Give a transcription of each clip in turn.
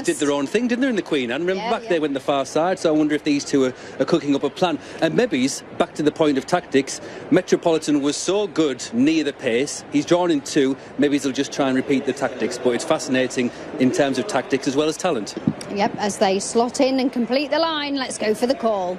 did their own thing, didn't they, in the Queen? And remember, back there went the far side, so I wonder if these two are cooking up a plan. And maybe, back to the point of tactics, Metropolitan was so good near the pace, he's drawn in two, maybe he'll just try and repeat the tactics, but it's fascinating in terms of tactics as well as talent. Yep, as they slot in and complete the line, let's go for the call.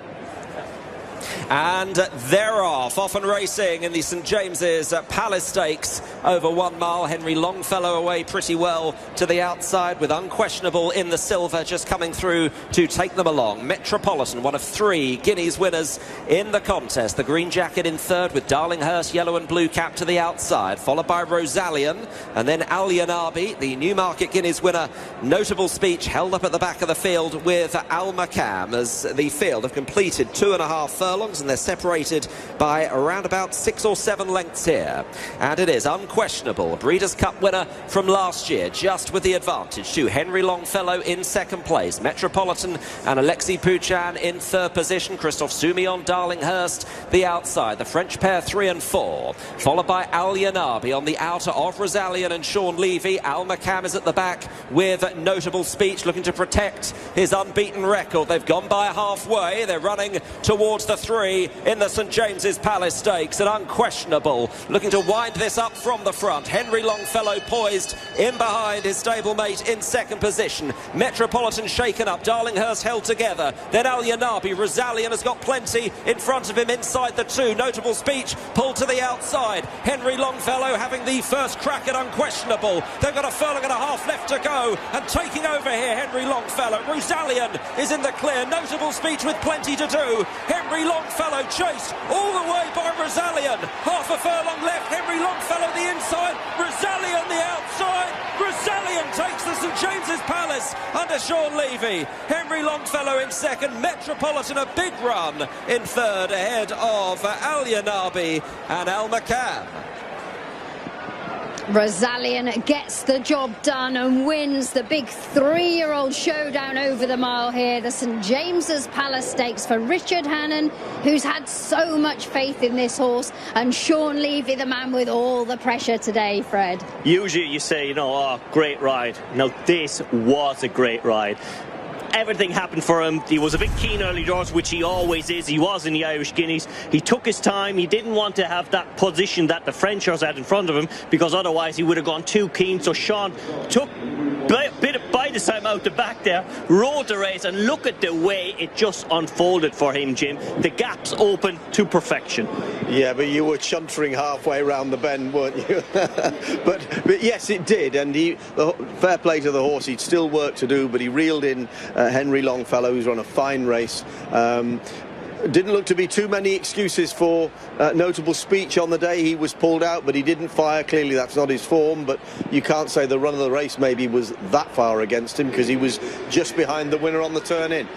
And they're off and racing in the St James's Palace Stakes over 1 mile. Henry Longfellow away pretty well to the outside with Unquestionable in the silver just coming through to take them along. Metropolitan, one of 3 Guineas winners in the contest. The green jacket in third with Darlinghurst, yellow and blue cap to the outside, followed by Rosallion and then Alyanabi, the Newmarket Guineas winner. Notable Speech held up at the back of the field with Al Makam as the field have completed 2.5 furlongs and they're separated by around about 6 or 7 lengths here. And it is Unquestionable, a Breeders' Cup winner from last year, just with the advantage to Henry Longfellow in second place, Metropolitan and Alexis Pouchan in third position, Christophe Soumillon, Darlinghurst the outside, the French pair 3 and 4, followed by Alyanabi on the outer of Rosallion and Sean Levy. Al Makam is at the back with Notable Speech looking to protect his unbeaten record. They've gone by halfway, they're running towards the 3 in the St James's Palace Stakes, and Unquestionable looking to wind this up from the front. Henry Longfellow poised in behind his stablemate in second position. Metropolitan shaken up, Darlinghurst held together, then Alyanabi. Rosallion has got plenty in front of him inside the 2. Notable Speech pulled to the outside. Henry Longfellow having the first crack at Unquestionable. They've got a furlong and a half left to go, and taking over here Henry Longfellow. Rosallion is in the clear. Notable Speech with plenty to do. Henry Longfellow chased all the way by Rosallion. Half a furlong left. Henry Longfellow the inside. Rosallion the outside. Rosallion takes the St James's Palace under Sean Levy. Henry Longfellow in second. Metropolitan a big run in third ahead of Alyanabi and Al Makam. Rosallion gets the job done and wins the big 3-year-old showdown over the mile here. The St James's Palace Stakes for Richard Hannon, who's had so much faith in this horse, and Sean Levy, the man with all the pressure today, Fred. Usually you say, you know, oh, great ride. Now, this was a great ride. Everything happened for him. He was a bit keen early doors, which he always is. He was in the Irish Guineas. He took his time. He didn't want to have that position that the French horse had in front of him, because otherwise he would have gone too keen. So Sean took a bit of bite time out the back there, rode the race, and look at the way it just unfolded for him, Jim. The gaps open to perfection. Yeah, but you were chuntering halfway around the bend, weren't you? but yes, it did, and fair play to the horse. He'd still work to do, but he reeled in Henry Longfellow, who's run a fine race. Didn't look to be too many excuses for Notable Speech on the day. He was pulled out, but he didn't fire. Clearly that's not his form, but you can't say the run of the race maybe was that far against him, because he was just behind the winner on the turn in.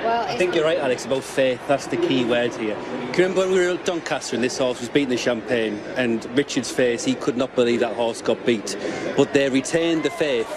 Well, I think you're right, Alex, about faith. That's the key word here. Can you remember when we were at Doncaster and this horse was beating the Champagne, and Richard's face, he could not believe that horse got beat, but they retained the faith,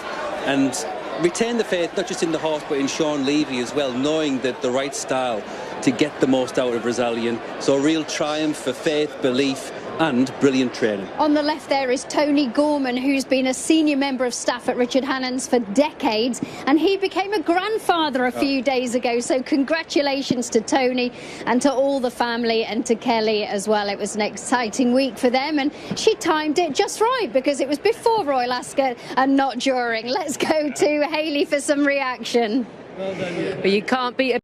and retained the faith not just in the horse but in Sean Levy as well, knowing that the right style to get the most out of Rosallion. So a real triumph for faith, belief and brilliant training. On the left there is Tony Gorman, who's been a senior member of staff at Richard Hannon's for decades, and he became a grandfather a few days ago, so congratulations to Tony and to all the family and to Kelly as well. It was an exciting week for them, and she timed it just right because it was before Royal Ascot and not during. Let's go to Hayley for some reaction. But you can't beat a